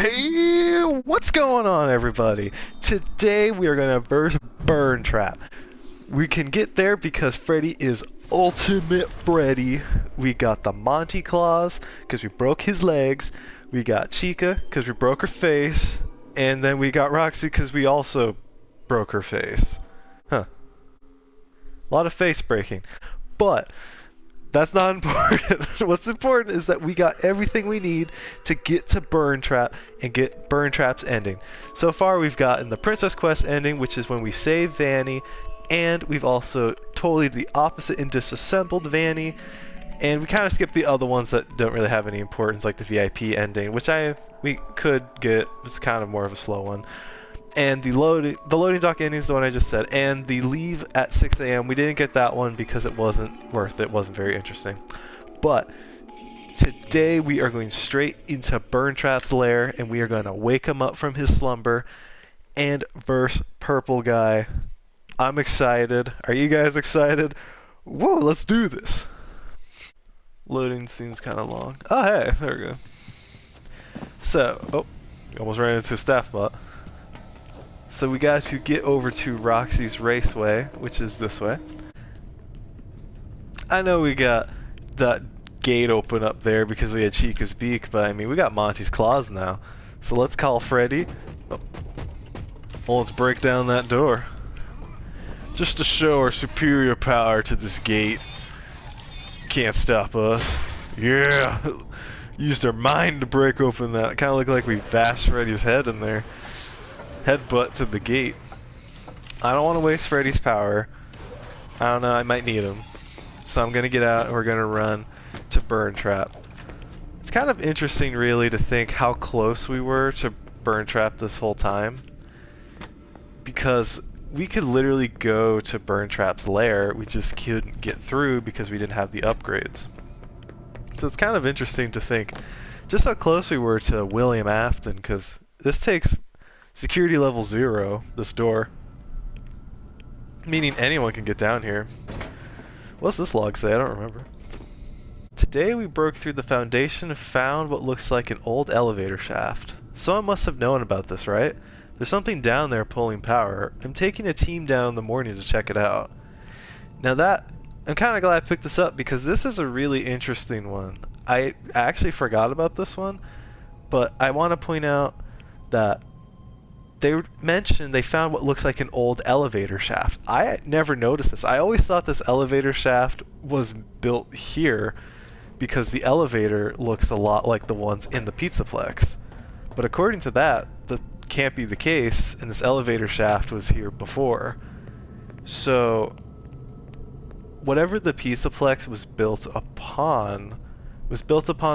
Hey, what's going on, everybody? Today we are gonna verse Burntrap. We can get there because Freddy is Ultimate Freddy. We got the Monty Claus because we broke his legs. We got Chica because we broke her face, and then we got Roxy because we also broke her face. Huh? A lot of face breaking, but that's not important. What's important is that we got everything we need to get to Burntrap and get Burntrap's ending. So far we've gotten the Princess Quest ending, which is when we save Vanny, and we've also totally the opposite and disassembled Vanny, and we kind of skipped the other ones that don't really have any importance, like the VIP ending, which we could get. It's kind of more of a slow one. And the loading dock ending is the one I just said, and the leave at 6 a.m. we didn't get that one because it wasn't worth it, wasn't very interesting. But today we are going straight into Burntrap's lair, and we are going to wake him up from his slumber and verse Purple Guy. I'm excited. Are you guys excited? Whoa, let's do this. Loading seems kind of long. Oh hey, there we go. So, oh, almost ran into a staff bot. So we got to get over to Roxy's Raceway, which is this way. I know we got that gate open up there because we had Chica's beak, but I mean, we got Monty's claws now. So let's call Freddy. Oh. Well, let's break down that door. Just to show our superior power to this gate. Can't stop us. Yeah! Used our mind to break open that. Kinda looked like we bashed Freddy's head in there. Headbutt to the gate. I don't want to waste Freddy's power. I don't know, I might need him. So I'm gonna get out and we're gonna run to Burntrap. It's kind of interesting really to think how close we were to Burntrap this whole time. Because we could literally go to Burntrap's lair, we just couldn't get through because we didn't have the upgrades. So it's kind of interesting to think just how close we were to William Afton, because this takes security level 0, this door. Meaning anyone can get down here. What's this log say? I don't remember. Today we broke through the foundation and found what looks like an old elevator shaft. Someone must have known about this, right? There's something down there pulling power. I'm taking a team down in the morning to check it out. Now I'm kind of glad I picked this up because this is a really interesting one. I actually forgot about this one, but I want to point out that they mentioned they found what looks like an old elevator shaft. I never noticed this. I always thought this elevator shaft was built here because the elevator looks a lot like the ones in the Pizzaplex. But according to that can't be the case, and this elevator shaft was here before. So whatever the Pizzaplex was built upon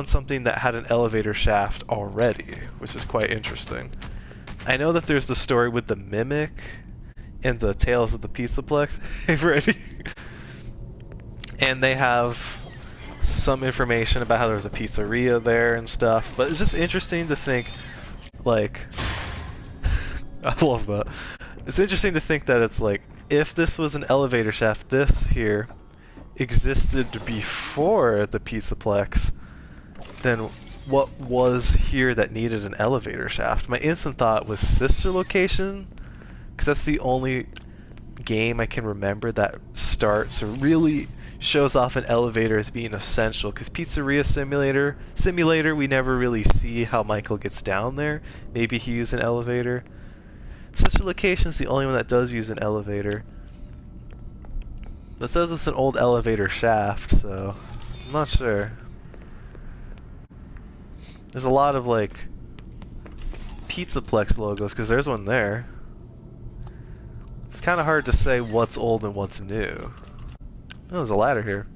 something that had an elevator shaft already, which is quite interesting. I know that there's the story with the Mimic and the Tales of the Pizzaplex. Hey, Freddy. And they have some information about how there was a pizzeria there and stuff. But it's just interesting to think, like, I love that. It's interesting to think that it's like, if this was an elevator shaft, this here existed before the Pizzaplex, then what was here that needed an elevator shaft? My instant thought was Sister Location, because that's the only game I can remember that starts or really shows off an elevator as being essential, because Pizzeria Simulator, we never really see how Michael gets down there. Maybe he used an elevator. Sister Location's the only one that does use an elevator. It says it's an old elevator shaft, so I'm not sure. There's a lot of like Pizzaplex logos because there's one there. It's kind of hard to say what's old and what's new. Oh, there's a ladder here.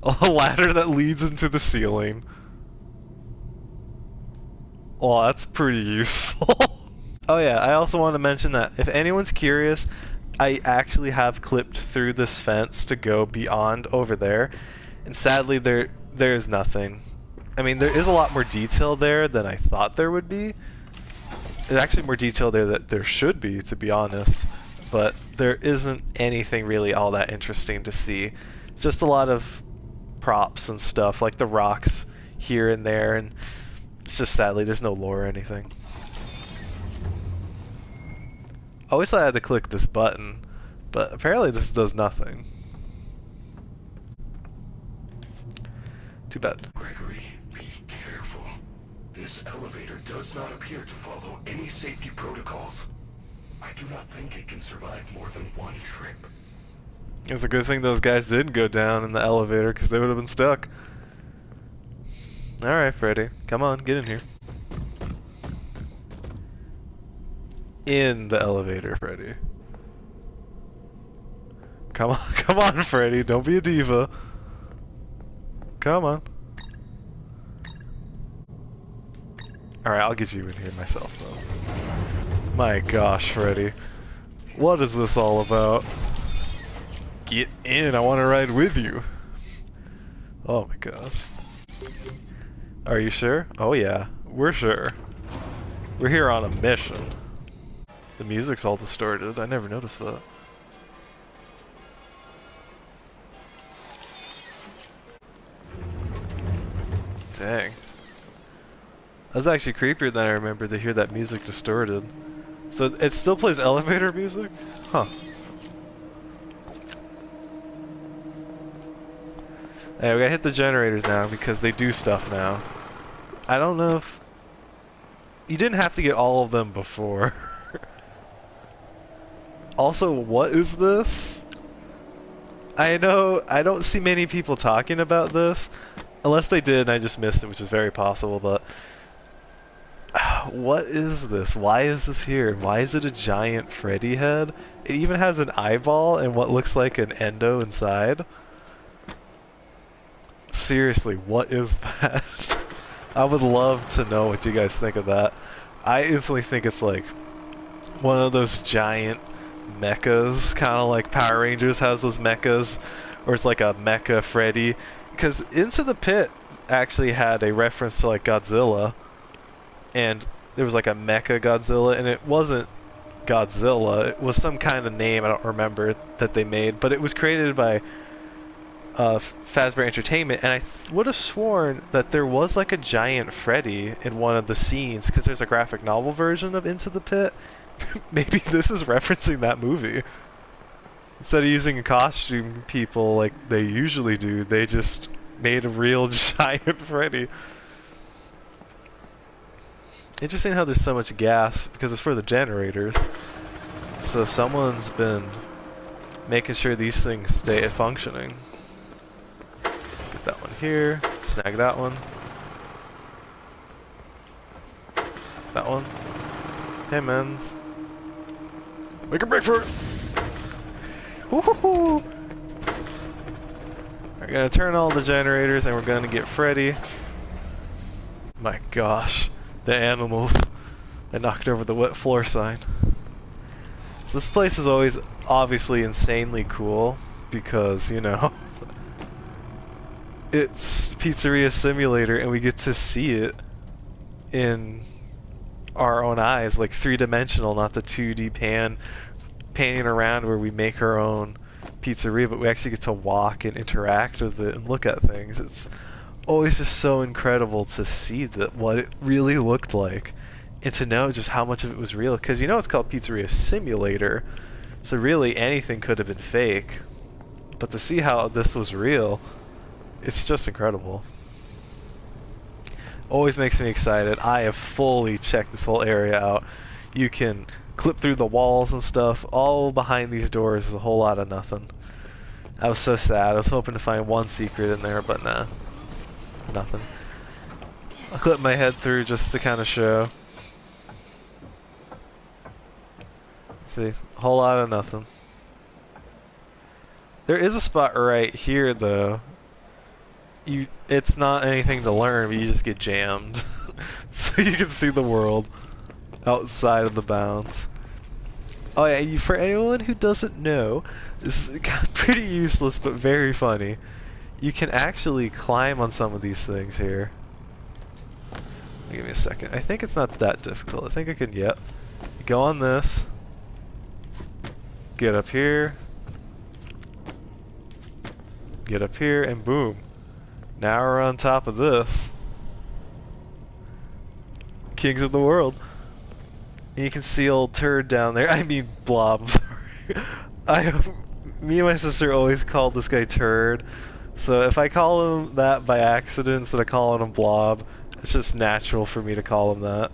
A ladder that leads into the ceiling. Oh, that's pretty useful. Oh yeah, I also want to mention that if anyone's curious, I actually have clipped through this fence to go beyond over there, and sadly there's nothing. I mean, there is a lot more detail there than I thought there would be. There's actually more detail there that there should be, to be honest, but there isn't anything really all that interesting to see. It's just a lot of props and stuff, like the rocks here and there, and It's just sadly there's no lore or anything. I always thought I had to click this button, but apparently this does nothing. Too bad. Gregory, be careful. This elevator does not appear to follow any safety protocols. I do not think it can survive more than one trip. It's a good thing those guys didn't go down in the elevator, because they would have been stuck. Alright, Freddy. Come on, get in here. In the elevator, Freddy. Come on, come on, Freddy. Don't be a diva. Come on. Alright, I'll get you in here myself, though. My gosh, Freddy. What is this all about? Get in, I want to ride with you. Oh my gosh. Are you sure? Oh yeah, we're sure. We're here on a mission. The music's all distorted, I never noticed that. Dang. That's actually creepier than I remember to hear that music distorted. So it still plays elevator music? Huh. Hey, we gotta hit the generators now because they do stuff now. I don't know if... You didn't have to get all of them before. Also, what is this? I know, I don't see many people talking about this. Unless they did and I just missed it, which is very possible, but... What is this? Why is this here? Why is it a giant Freddy head? It even has an eyeball and what looks like an endo inside. Seriously, what is that? I would love to know what you guys think of that. I instantly think it's like one of those giant mechas, kind of like Power Rangers has those mechas, or it's like a mecha Freddy. Because Into the Pit actually had a reference to like Godzilla, and there was like a mecha Godzilla, and it wasn't Godzilla, it was some kind of name I don't remember that they made, but it was created by FNAFSB Entertainment, and I would have sworn that there was like a giant Freddy in one of the scenes, because there's a graphic novel version of Into the Pit. Maybe this is referencing that movie. Instead of using costume people like they usually do, they just made a real giant Freddy. Interesting how there's so much gas, because it's for the generators. So someone's been making sure these things stay functioning. Get that one here, snag that one. That one. Hey, mans. Make a break for it! Woohoo! We're gonna turn all the generators and we're gonna get Freddy. My gosh, the animals. They knocked over the wet floor sign. So this place is always obviously insanely cool because, you know, it's Pizzeria Simulator and we get to see it in our own eyes, like three-dimensional, not the 2D panning around where we make our own pizzeria, but we actually get to walk and interact with it and look at things. It's always just so incredible to see that what it really looked like and to know just how much of it was real, because you know it's called Pizzeria Simulator, so really anything could have been fake, but to see how this was real, it's just incredible. Always makes me excited. I have fully checked this whole area out. You can clip through the walls and stuff. All behind these doors is a whole lot of nothing. I was so sad. I was hoping to find one secret in there, but nah. Nothing. I'll clip my head through just to kind of show. See, a whole lot of nothing. There is a spot right here though. It's not anything to learn, but you just get jammed. So you can see the world outside of the bounds. Oh yeah, for anyone who doesn't know, this is pretty useless but very funny. You can actually climb on some of these things here. Give me a second. I think it's not that difficult. I think I can, yep. Go on this. Get up here. Get up here, and boom. Now we're on top of this. kings of the world. And you can see old turd down there. I mean blob. I'm sorry. Me and my sister always called this guy turd. So if I call him that by accident instead of calling him blob, it's just natural for me to call him that.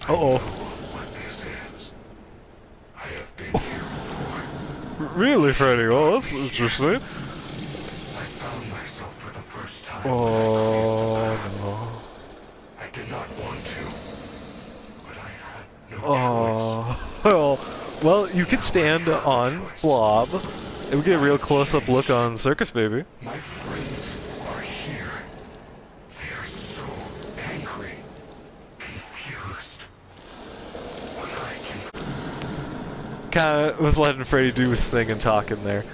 Uh-oh. What this is. I have been here before. Really, Freddy? Oh, that's interesting. I found myself for the first time. Oh, no. I did not want to, but I had no Oh, well, you could stand on Blob, and we get a real close-up look on Circus Baby. choice. My friends are here. They are so angry, confused. But I can... Kinda was letting Freddy do his thing and talking there.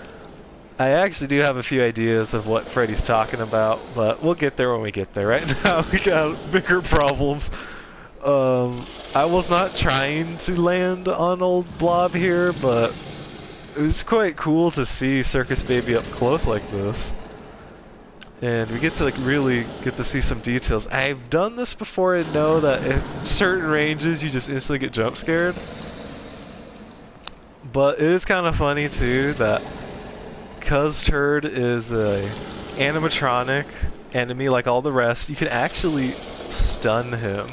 I actually do have a few ideas of what Freddy's talking about, but we'll get there when we get there. Right now, we got bigger problems. I was not trying to land on old Blob here, but it was quite cool to see Circus Baby up close like this. And we get to really get to see some details. I've done this before and know that at certain ranges you just instantly get jump scared. But it is kind of funny too that because Turd is a animatronic enemy like all the rest, you can actually stun him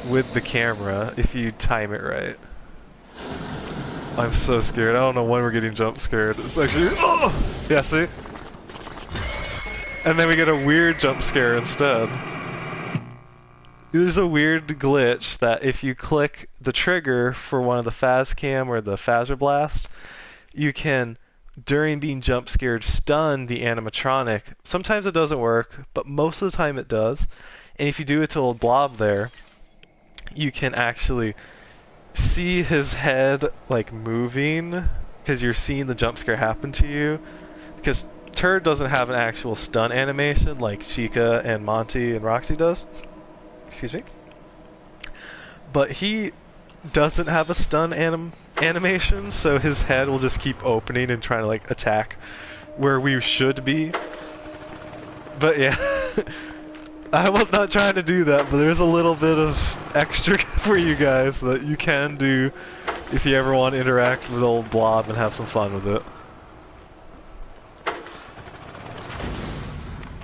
with the camera if you time it right. I'm so scared. I don't know when we're getting jump scared. It's actually, oh! Yeah, see? And then we get a weird jump scare instead. There's a weird glitch that if you click the trigger for one of the Fazcam or the Phaser Blast, you can, during being jump scared, stun the animatronic. Sometimes it doesn't work, but most of the time it does. And if you do it to old Blob there, you can actually see his head like moving because you're seeing the jump scare happen to you. Because Turd doesn't have an actual stun animation like Chica and Monty and Roxy does. Excuse me. But he doesn't have a stun animation, so his head will just keep opening and trying to like attack where we should be. But yeah, I was not trying to do that, but there's a little bit of extra for you guys that you can do if you ever want to interact with old Blob and have some fun with it.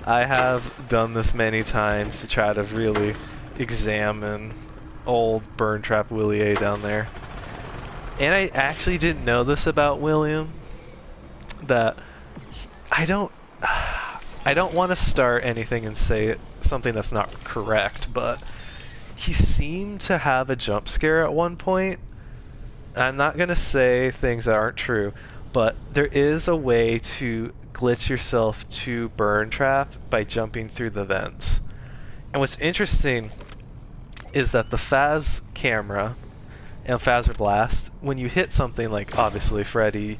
I have done this many times to try to really examine old Burntrap Willie A down there. And I actually didn't know this about William, that I don't want to start anything and say something that's not correct, but he seemed to have a jump scare at one point. I'm not going to say things that aren't true, but there is a way to glitch yourself to Burntrap by jumping through the vents. And what's interesting is that the Phaz camera and Phaser Blast, when you hit something like, obviously, Freddy,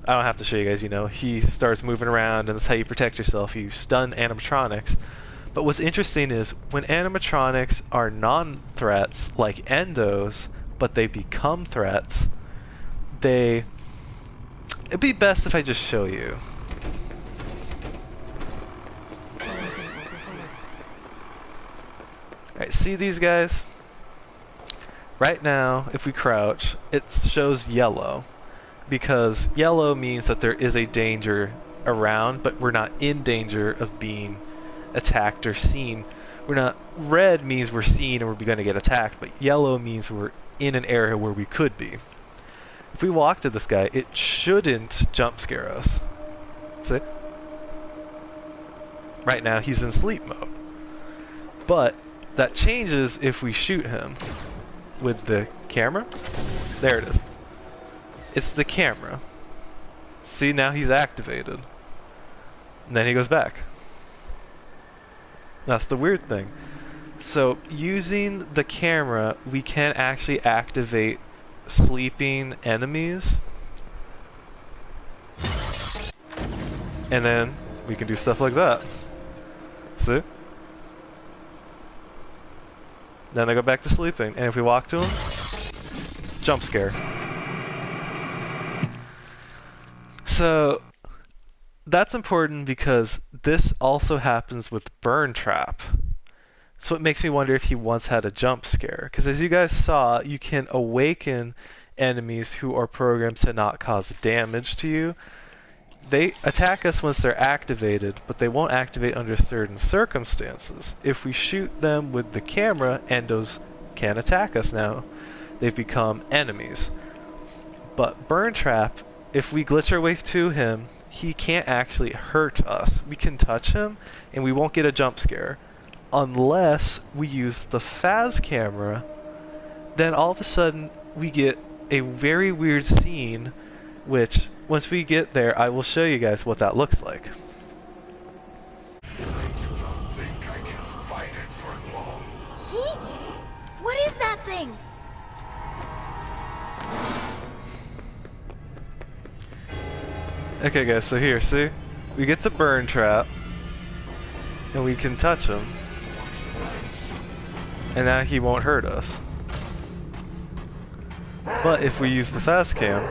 I don't have to show you guys, you know, he starts moving around and that's how you protect yourself. You stun animatronics. But what's interesting is when animatronics are non-threats, like endos, but they become threats, it'd be best if I just show you. Alright, see these guys? Right now, if we crouch, it shows yellow. Because yellow means that there is a danger around, but we're not in danger of being attacked or seen. Red means we're seen and we're going to get attacked, but yellow means we're in an area where we could be. If we walk to this guy, it shouldn't jump scare us. See? Right now, he's in sleep mode. But that changes if we shoot him with the camera. There it is. It's the camera. See, now he's activated. And then he goes back. That's the weird thing. So, using the camera, we can actually activate sleeping enemies. And then we can do stuff like that. See? Then they go back to sleeping. And if we walk to them, jump scare. So, that's important because this also happens with Burntrap. So it makes me wonder if he once had a jump scare. Because as you guys saw, you can awaken enemies who are programmed to not cause damage to you. They attack us once they're activated, but they won't activate under certain circumstances. If we shoot them with the camera, endos can attack us now. They've become enemies. But Burntrap, if we glitch our way to him, he can't actually hurt us. We can touch him, and we won't get a jump scare. Unless we use the FAS camera, then all of a sudden we get a very weird scene, which, once we get there, I will show you guys what that looks like. I do not think I can fight it for long. What is that thing? Okay guys, so here, see? We get to Burntrap, and we can touch him. And now he won't hurt us. But if we use the fast cam,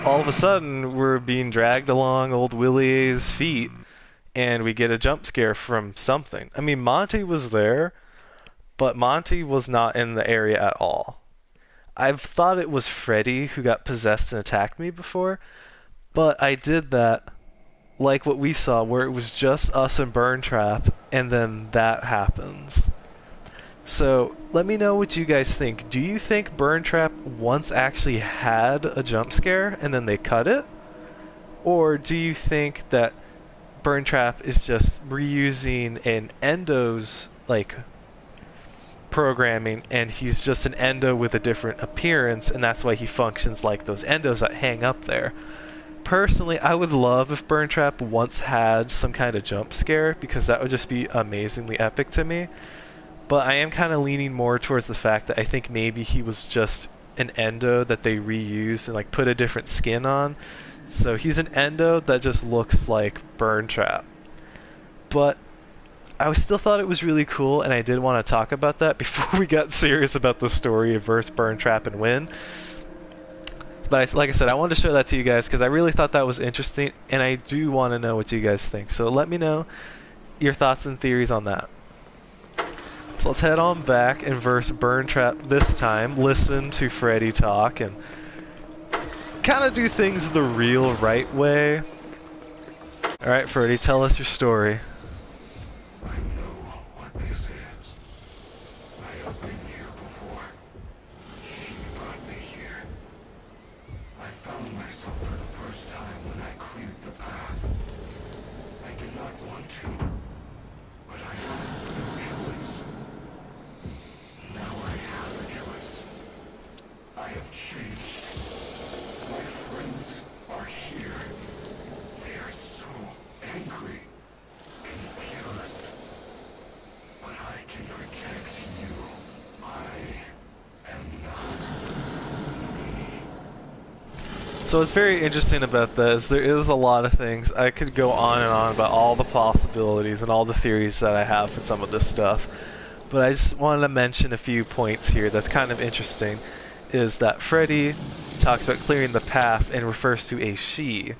all of a sudden we're being dragged along old Willie's feet, and we get a jump scare from something. I mean, Monty was there, but Monty was not in the area at all. I've thought it was Freddy who got possessed and attacked me before, but I did that like what we saw, where it was just us and Burntrap, and then that happens. So let me know what you guys think. Do you think Burntrap once actually had a jump scare and then they cut it? Or do you think that Burntrap is just reusing an Endo's like programming, and he's just an Endo with a different appearance, and that's why he functions like those Endos that hang up there? Personally, I would love if Burntrap once had some kind of jump scare, because that would just be amazingly epic to me. But I am kind of leaning more towards the fact that I think maybe he was just an Endo that they reused and like put a different skin on. So he's an Endo that just looks like Burntrap. But I still thought it was really cool, and I did want to talk about that before we got serious about the story of versus Burntrap and win. But like I said, I wanted to show that to you guys because I really thought that was interesting, and I do want to know what you guys think. So let me know your thoughts and theories on that. So let's head on back and verse Burntrap this time. Listen to Freddy talk and kind of do things the real right way. Alright, Freddy, tell us your story. I know what this is. I have been here before. She brought me here. I found myself for the first time when I cleared the path. I did not want to, but I had no choice. Now I have a choice. I have changed. My friends are here. They are so angry, confused. But I can protect you. I am not me. So what's very interesting about this, there is a lot of things. I could go on and on about all the possibilities and all the theories that I have for some of this stuff. But I just wanted to mention a few points here that's kind of interesting. Is that Freddy talks about clearing the path and refers to a she.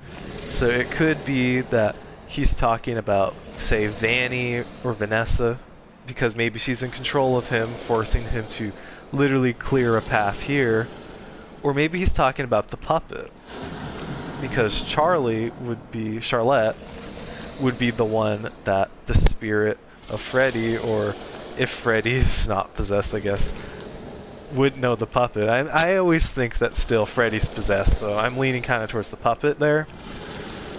So it could be that he's talking about, say, Vanny or Vanessa, because maybe she's in control of him, forcing him to literally clear a path here. Or maybe he's talking about the puppet, because Charlotte would be the one that the spirit of Freddy, or if Freddy is not possessed, I guess, would know the puppet. I always think that still Freddy's possessed, so I'm leaning kind of towards the puppet there.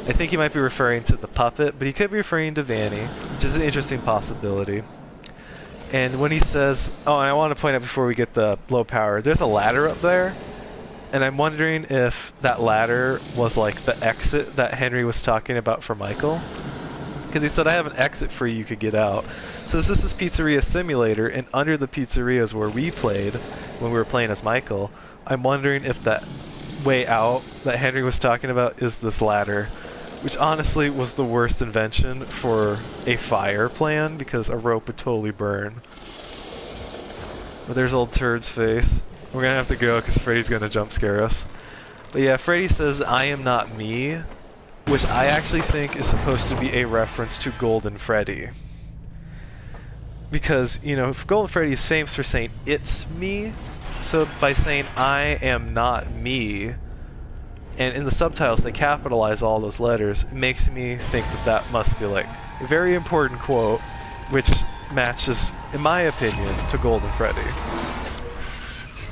I think he might be referring to the puppet, but he could be referring to Vanny, which is an interesting possibility. And when he says, oh, and I want to point out before we get the low power, there's a ladder up there, and I'm wondering if that ladder was like the exit that Henry was talking about for Michael. Because he said, I have an exit for you could get out. So this is Pizzeria Simulator, and under the pizzeria is where we played when we were playing as Michael. I'm wondering if that way out that Henry was talking about is this ladder, which honestly was the worst invention for a fire plan, because a rope would totally burn. But there's old Turd's face. We're gonna have to go because Freddy's gonna jump scare us. But yeah, Freddy says, I am not me. which I actually think is supposed to be a reference to Golden Freddy. Because, you know, Golden Freddy is famous for saying, "It's me," so by saying, "I am not me," and in the subtitles they capitalize all those letters, it makes me think that that must be like a very important quote, which matches, in my opinion, to Golden Freddy.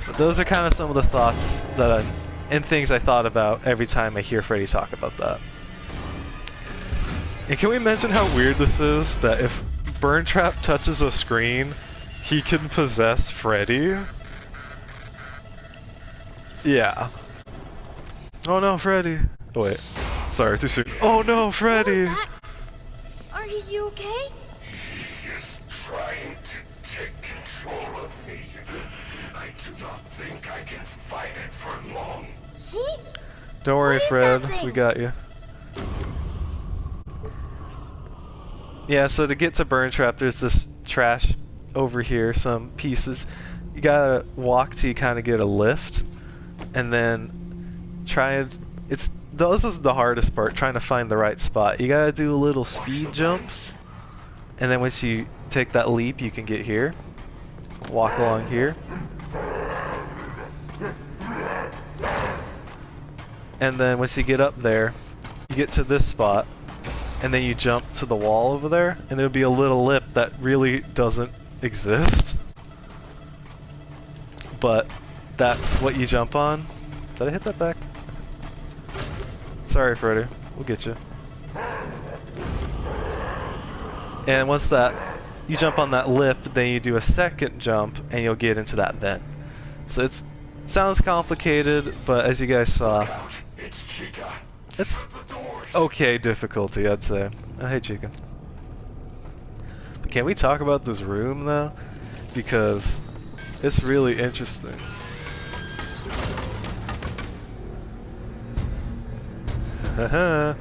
But those are kind of some of the thoughts that and things I thought about every time I hear Freddy talk about that. And can we mention how weird this is, that if Burntrap touches a screen, he can possess Freddy? Yeah. Oh no, Freddy. Oh wait. Sorry, too soon. Oh no, Freddy! What was that? Are you okay? He is trying to take control of me. I do not think I can fight it for long. He? Don't worry, What is Fred. that thing? We got you. Yeah, so to get to Burntrap, there's this trash over here, some pieces. You gotta walk till you kind of get a lift, and then try and... this is the hardest part, trying to find the right spot. You gotta do a little speed jump, and then once you take that leap, you can get here. Walk along here. And then once you get up there, you get to this spot, and then you jump to the wall over there, and there'll be a little lip that really doesn't exist. But that's what you jump on. Did I hit that back? Sorry, Freddy. We'll get you. And once that, you jump on that lip, then you do a second jump, and you'll get into that vent. So it sounds complicated, but as you guys saw, it's okay difficulty, I'd say. Oh, hey, Chica. But can we talk about this room, though? Because it's really interesting. Haha.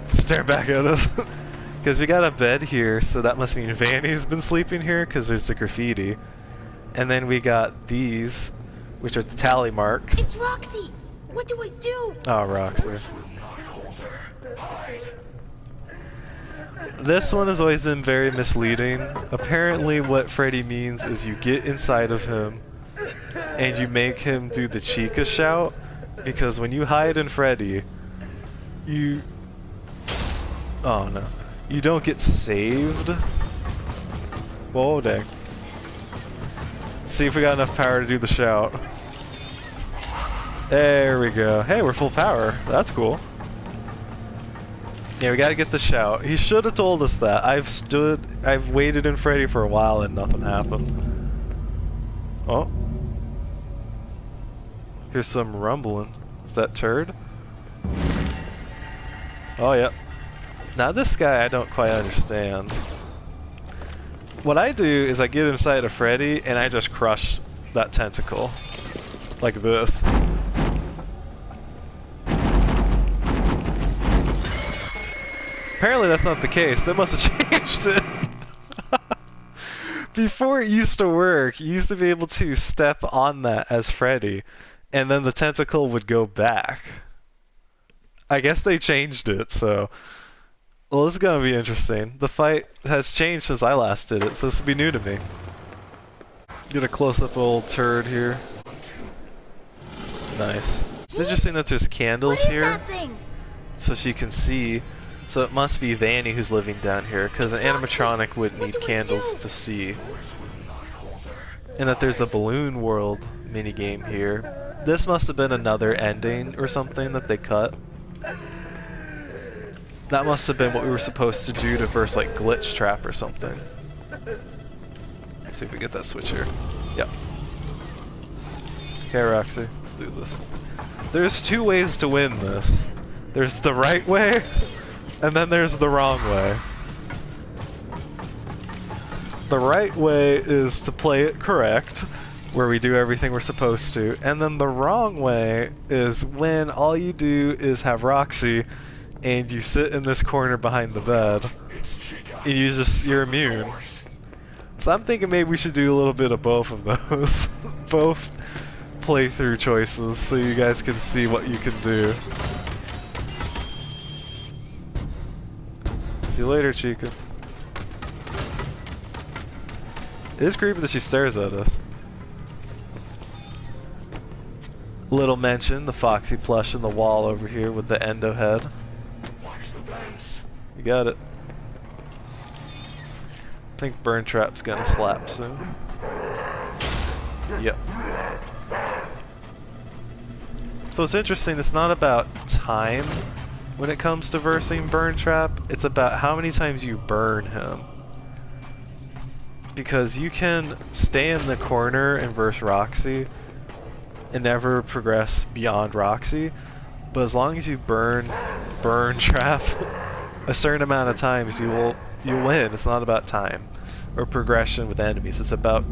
Stare back at us. Because we got a bed here, so that must mean Vanny's been sleeping here, because there's the graffiti. And then we got these, which are the tally marks. It's Roxy! What do I do? Oh, Roxy. This one has always been very misleading. Apparently what Freddy means is you get inside of him and you make him do the Chica shout, because when you hide in Freddy, you... oh no. You don't get saved. Whoa, dang. Let's see if we got enough power to do the shout. There we go. Hey, we're full power. That's cool. Yeah, we gotta get the shout. He should have told us that. I've waited in Freddy for a while and nothing happened. Oh. Here's some rumbling. Is that turd? Oh, yep. Now this guy I don't quite understand. What I do is I get inside of Freddy and I just crush that tentacle. Like this. Apparently that's not the case. They must have changed it. Before it used to work, you used to be able to step on that as Freddy, and then the tentacle would go back. I guess they changed it, so... well, this is gonna be interesting. The fight has changed since I last did it, so this will be new to me. Get a close-up of old turd here. Nice. It's interesting that there's candles here, That thing? so she can see. So it must be Vanny who's living down here, because an animatronic would need candles to see. And that there's a Balloon World minigame here. This must have been another ending or something that they cut. That must have been what we were supposed to do to verse like Glitch Trap or something. Let's see if we get that switch here. Yep. Okay, Roxy, let's do this. There's two ways to win this. There's the right way, and then there's the wrong way. The right way is to play it correct, where we do everything we're supposed to, and then the wrong way is when all you do is have Roxy and you sit in this corner behind the bed and you're immune. So I'm thinking maybe we should do a little bit of both of those. Both playthrough choices so you guys can see what you can do. See you later, Chica. It is creepy that she stares at us. Little mention, the Foxy plush in the wall over here with the endo head. Watch the vents. You got it. I think Burntrap's gonna slap soon. Yep. So it's interesting, it's not about time when it comes to versing Burntrap, it's about how many times you burn him. Because you can stay in the corner and verse Roxy and never progress beyond Roxy, but as long as you burn Trap a certain amount of times, you'll win. It's not about time or progression with enemies, it's about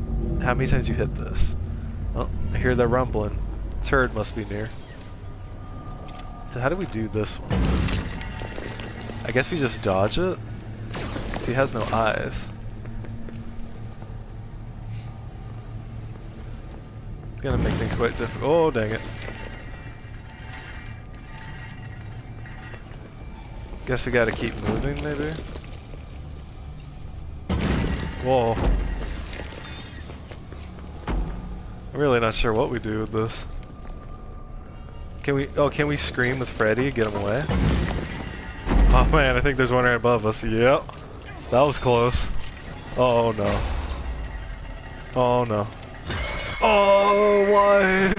how many times you hit this. Oh, I hear that rumbling. Turd must be near. So how do we do this one? I guess we just dodge it? 'Cause he has no eyes. It's gonna make things quite difficult. Oh, dang it. Guess we gotta keep moving, maybe? Whoa. I'm really not sure what we do with this. Can we scream with Freddy, get him away? Oh man, I think there's one right above us. Yep. That was close. Oh no. Oh no. Oh, why?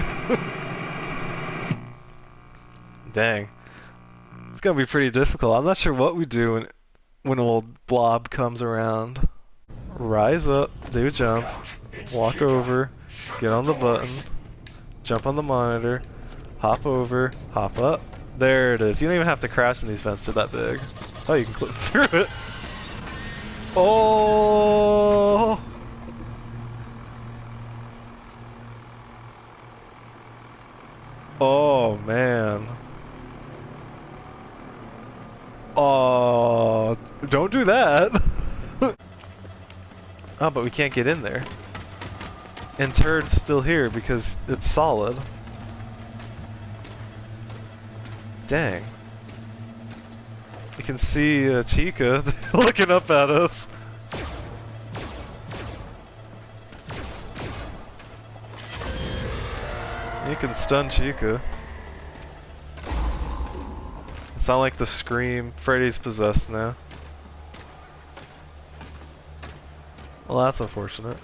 Dang. It's gonna be pretty difficult. I'm not sure what we do when old Blob comes around. Rise up, do a jump, walk over, get on the button, jump on the monitor, hop over, hop up. There it is. You don't even have to crash in these vents, they're that big. Oh, you can clip through it. Oh! Oh, man. Oh, don't do that. Oh, but we can't get in there. And Turd's still here because it's solid. Dang. You can see Chica looking up at us. You can stun Chica. It's not like the Scream. Freddy's possessed now. Well, that's unfortunate.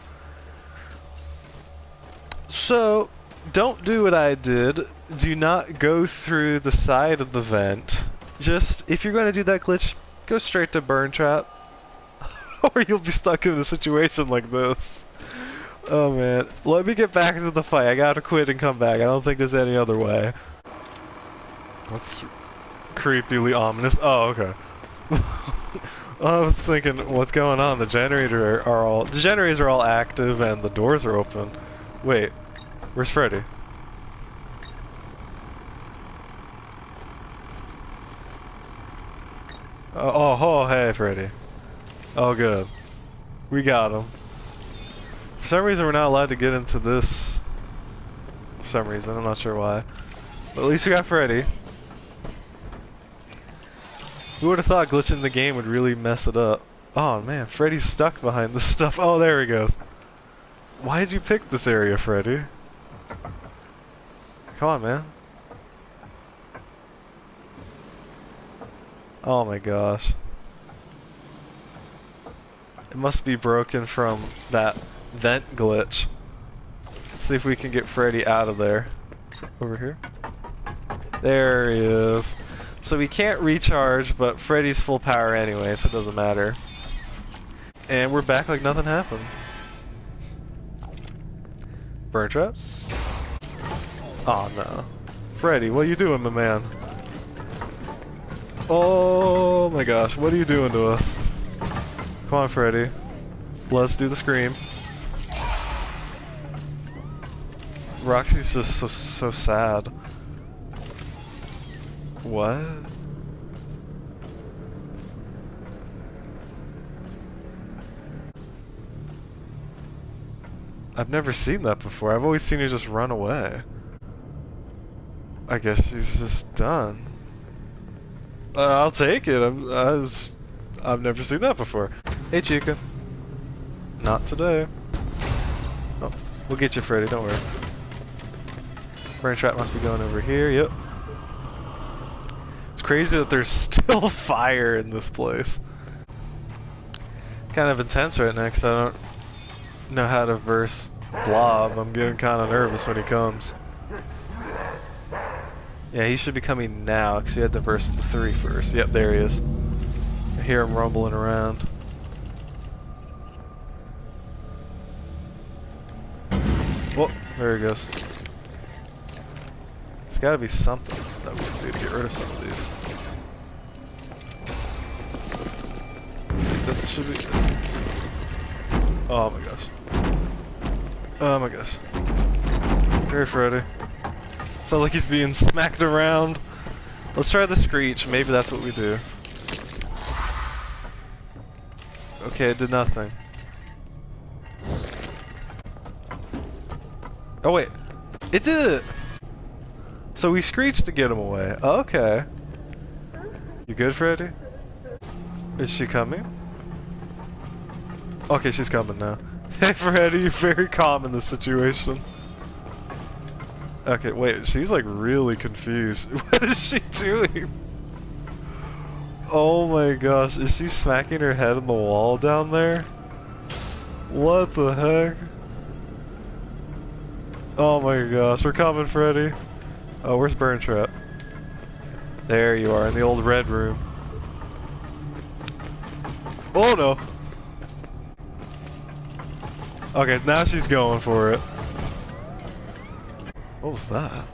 So, don't do what I did. Do not go through the side of the vent. Just, if you're going to do that glitch, go straight to Burntrap. Or you'll be stuck in a situation like this. Oh man. Let me get back into the fight. I gotta quit and come back. I don't think there's any other way. That's creepily ominous. Oh, okay. I was thinking, what's going on? The generators are all active and the doors are open. Wait, where's Freddy? Oh, hey, Freddy. Oh, good. We got him. For some reason, we're not allowed to get into this. For some reason, I'm not sure why. But at least we got Freddy. Who would have thought glitching the game would really mess it up? Oh man, Freddy's stuck behind this stuff. Oh, there he goes. Why did you pick this area, Freddy? Come on, man. Oh my gosh. It must be broken from that vent glitch. Let's see if we can get Freddy out of there. Over here. There he is. So we can't recharge, but Freddy's full power anyway, so it doesn't matter. And we're back like nothing happened. Burntrap? Oh no. Freddy, what are you doing, my man? Oh my gosh, what are you doing to us? Come on, Freddy. Let's do the scream. Roxy's just so sad. What? I've never seen that before. I've always seen her just run away. I guess she's just done. I'll take it. I've never seen that before. Hey, Chica. Not today. Oh, we'll get you, Freddy. Don't worry. Burntrap must be going over here. Yep. It's crazy that there's still fire in this place. Kind of intense right now because I don't know how to verse Blob. I'm getting kind of nervous when he comes. Yeah, he should be coming now because he had to verse the 3 first. Yep, there he is. I hear him rumbling around. Whoa, there he goes. There's gotta be something that we can do to get rid of some of these. Let's see, this should be... Oh my gosh. Oh my gosh. Hey, Freddy. Sounds like he's being smacked around. Let's try the screech. Maybe that's what we do. Okay, it did nothing. Oh wait, it did it! So we screeched to get him away. Okay. You good, Freddy? Is she coming? Okay, she's coming now. Hey Freddy, you're very calm in this situation. Okay, wait, she's like really confused. What is she doing? Oh my gosh, is she smacking her head on the wall down there? What the heck? Oh my gosh, we're coming, Freddy. Oh, where's Burntrap? There you are, in the old red room. Oh no! Okay, now she's going for it. What was that?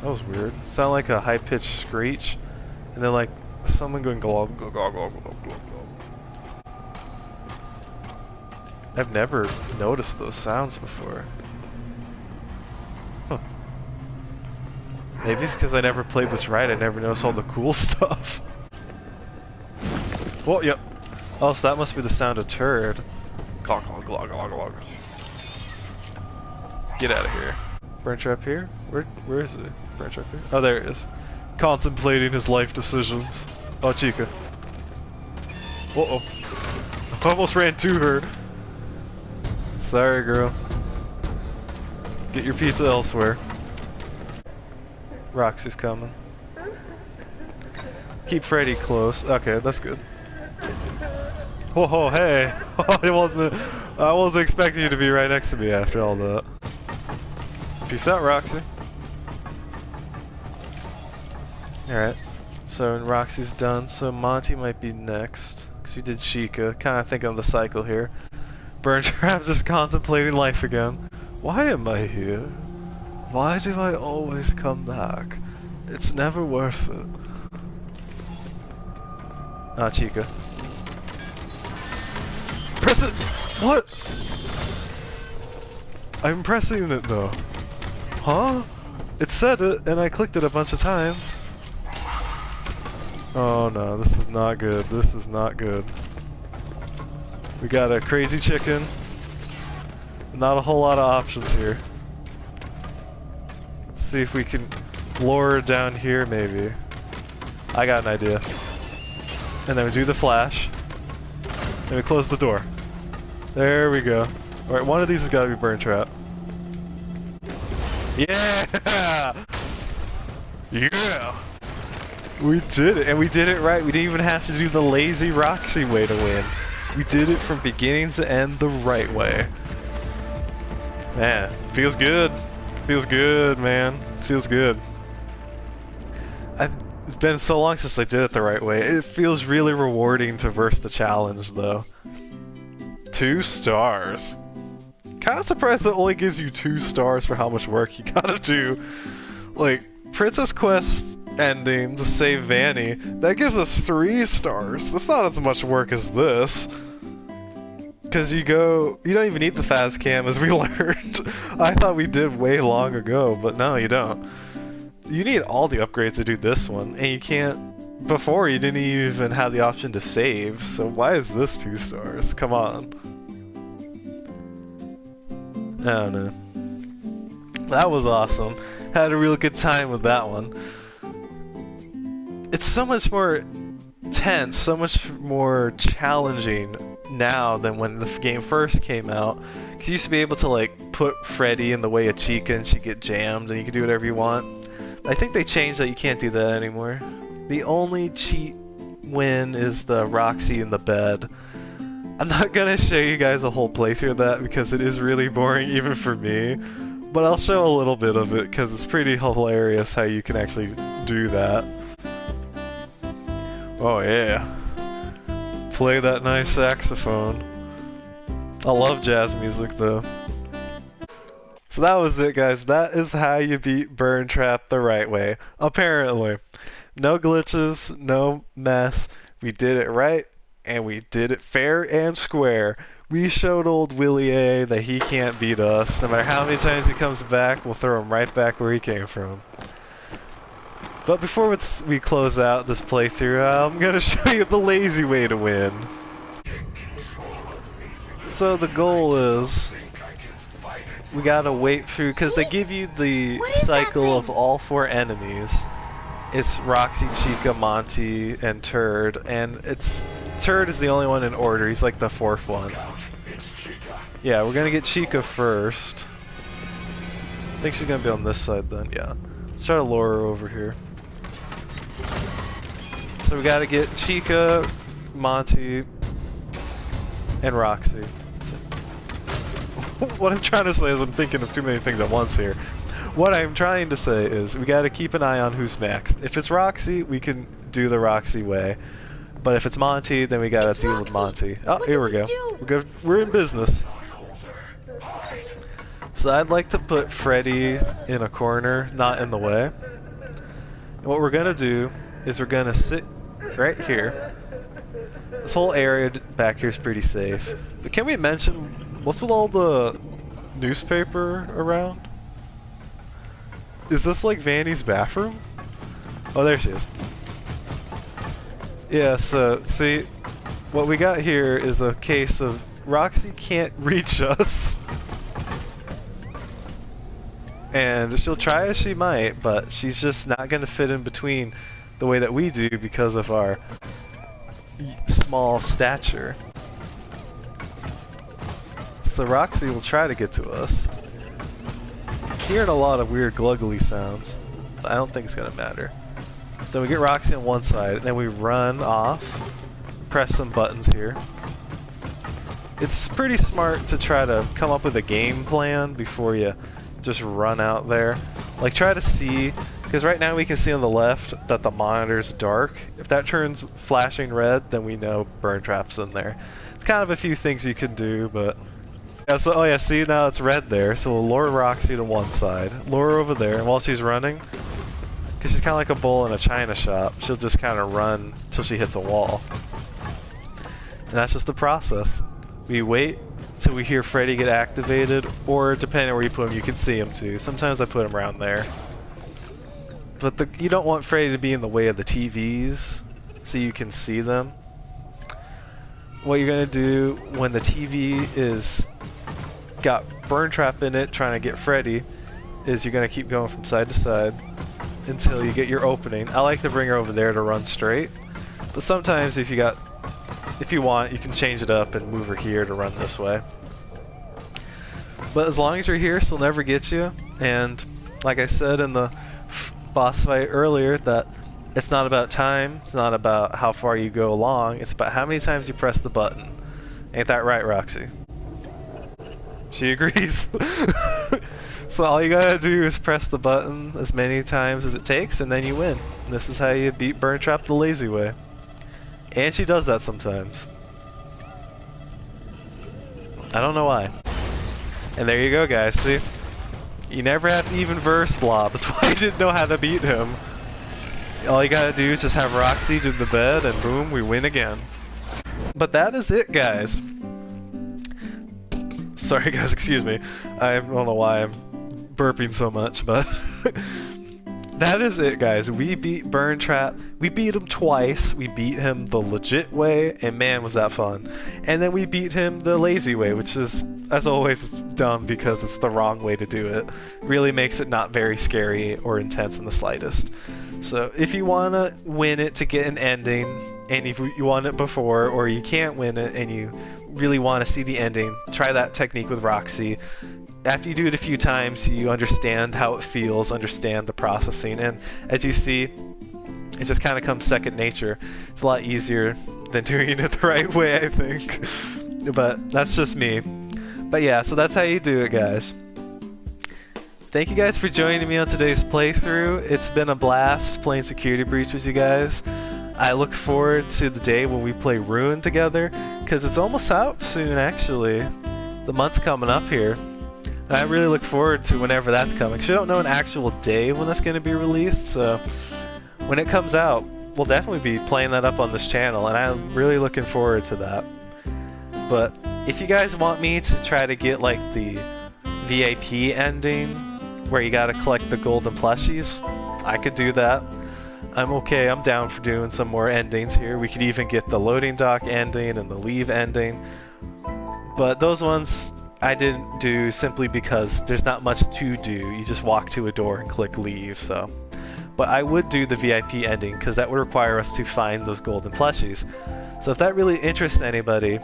That was weird. It sounded like a high-pitched screech, and then like someone going glog glog glog glog glog glog. I've never noticed those sounds before. Huh. Maybe it's because I never played this right. I never noticed all the cool stuff. Well, yep. Oh, so that must be the sound of turd. Glog glog glog glog glog. Get out of here. Burntrap here? Where is he? Burntrap here? Oh, there he is. Contemplating his life decisions. Oh, Chica. Uh-oh. I almost ran to her. Sorry, girl. Get your pizza elsewhere. Roxy's coming. Keep Freddy close. Okay, that's good. Whoa, hey! I wasn't expecting you to be right next to me after all that. Peace out, Roxy. Alright. So, and Roxy's done, so Monty might be next. Because we did Chica. Kind of think of the cycle here. Burntrap just contemplating life again. Why am I here? Why do I always come back? It's never worth it. Ah, Chica. Press it! What? I'm pressing it though. Huh? It said it, and I clicked it a bunch of times. Oh no, this is not good. This is not good. We got a crazy chicken. Not a whole lot of options here. Let's see if we can lure her down here, maybe. I got an idea. And then we do the flash. And we close the door. There we go. Alright, one of these has got to be Burntrap. Yeah! Yeah! We did it, and we did it right. We didn't even have to do the lazy Roxy way to win. We did it from beginning to end the right way. Man, feels good. Feels good, man. Feels good. It's been so long since I did it the right way. It feels really rewarding to verse the challenge, though. 2 stars. Kinda surprised that it only gives you 2 stars for how much work you gotta do. Like, Princess Quest ending to save Vanny, that gives us 3 stars. That's not as much work as this. Cause you don't even need the fast cam, as we learned. I thought we did way long ago, but no, you don't. You need all the upgrades to do this one, and you can't. Before, you didn't even have the option to save, so why is this 2 stars? Come on. I don't know. That was awesome. Had a real good time with that one. It's so much more tense, so much more challenging now than when the game first came out. Cause you used to be able to like put Freddy in the way of Chica and she'd get jammed and you could do whatever you want. I think they changed that you can't do that anymore. The only cheat win is the Roxy in the bed. I'm not gonna show you guys a whole playthrough of that because it is really boring even for me. But I'll show a little bit of it because it's pretty hilarious how you can actually do that. Oh yeah. Play that nice saxophone. I love jazz music though. So that was it, guys. That is how you beat Burntrap the right way. Apparently. No glitches, no mess. We did it right, and we did it fair and square. We showed old Willie A that he can't beat us. No matter how many times he comes back, we'll throw him right back where he came from. But before we close out this playthrough, I'm going to show you the lazy way to win. So the goal is, we gotta wait through, because they give you the cycle of all 4 enemies. It's Roxy, Chica, Monty, and Turd, and Turd is the only one in order. He's like the 4th one. Yeah, we're gonna get Chica first. I think she's gonna be on this side then, yeah. Let's try to lure her over here. So we gotta get Chica, Monty, and Roxy. What I'm trying to say is I'm thinking of too many things at once here. What I'm trying to say is we gotta keep an eye on who's next. If it's Roxy, we can do the Roxy way. But if it's Monty, then we gotta deal with Monty. Oh, here we go. We're in business. So I'd like to put Freddy in a corner, not in the way. And what we're gonna do is we're gonna sit right here. This whole area back here is pretty safe. But can we mention, what's with all the newspaper around? Is this like Vanny's bathroom? Oh, there she is. Yeah, so, see, what we got here is a case of Roxy can't reach us. And she'll try as she might, but she's just not going to fit in between the way that we do because of our small stature. So Roxy will try to get to us. Hearing a lot of weird gluggly sounds, but I don't think it's gonna matter. So we get Roxy on one side, and then we run off, press some buttons here. It's pretty smart to try to come up with a game plan before you just run out there. Like, try to see, because right now we can see on the left that the monitor's dark. If that turns flashing red, then we know Burntrap's in there. It's kind of a few things you can do, but yeah, so, oh yeah, see, now it's red there, so we'll lure Roxy to one side, lure her over there, and while she's running, because she's kind of like a bull in a china shop, she'll just kind of run till she hits a wall. And that's just the process. We wait till we hear Freddy get activated, or depending on where you put him, you can see him too. Sometimes I put him around there. But you don't want Freddy to be in the way of the TVs, so you can see them. What you're gonna do when the TV is got Burntrap in it trying to get Freddy is you're gonna keep going from side to side until you get your opening. I like to bring her over there to run straight, but sometimes if you want, you can change it up and move her here to run this way. But as long as you're here, she'll never get you. And like I said in the boss fight earlier, that it's not about time, it's not about how far you go along, it's about how many times you press the button. Ain't that right, Roxy? She agrees. So all you gotta do is press the button as many times as it takes, and then you win. And this is how you beat Burntrap the lazy way. And she does that sometimes. I don't know why. And there you go, guys, see? You never have to even verse Blob. That's why you didn't know how to beat him. All you gotta do is just have Roxy do the bed, and boom, we win again. But that is it, guys. Sorry, guys, excuse me. I don't know why I'm burping so much, but that is it, guys. We beat Burntrap. We beat him twice. We beat him the legit way, and man, was that fun. And then we beat him the lazy way, which is, as always, dumb because it's the wrong way to do it. Really makes it not very scary or intense in the slightest. So if you want to win it to get an ending, and if you won it before, or you can't win it and you really want to see the ending, try that technique with Roxy. After you do it a few times, you understand how it feels, understand the processing, and as you see, it just kind of comes second nature. It's a lot easier than doing it the right way, I think. But that's just me. But yeah, so that's how you do it, guys. Thank you guys for joining me on today's playthrough. It's been a blast playing Security Breach with you guys. I look forward to the day when we play Ruin together, because it's almost out soon, actually. The month's coming up here. I really look forward to whenever that's coming. 'Cause I don't know an actual day when that's going to be released, so when it comes out, we'll definitely be playing that up on this channel, and I'm really looking forward to that. But if you guys want me to try to get like the VIP ending, where you gotta collect the golden plushies, I could do that. I'm okay, I'm down for doing some more endings here. We could even get the loading dock ending and the leave ending. But those ones I didn't do simply because there's not much to do. You just walk to a door and click leave, so. But I would do the VIP ending because that would require us to find those golden plushies. So if that really interests anybody,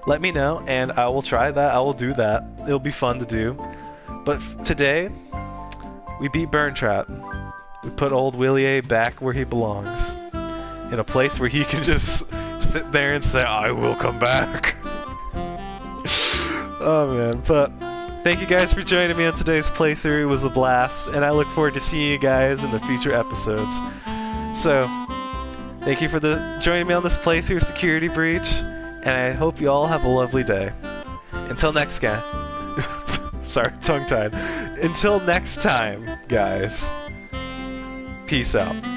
let me know and I will try that. I will do that. It'll be fun to do. But today, we beat Burntrap. We put old Willie A back where he belongs. In a place where he can just sit there and say, I will come back. Oh man, but thank you guys for joining me on today's playthrough. It was a blast, and I look forward to seeing you guys in the future episodes. So, thank you for joining me on this playthrough Security Breach, and I hope you all have a lovely day. Until next time. Sorry, tongue-tied. Until next time, guys. Peace out.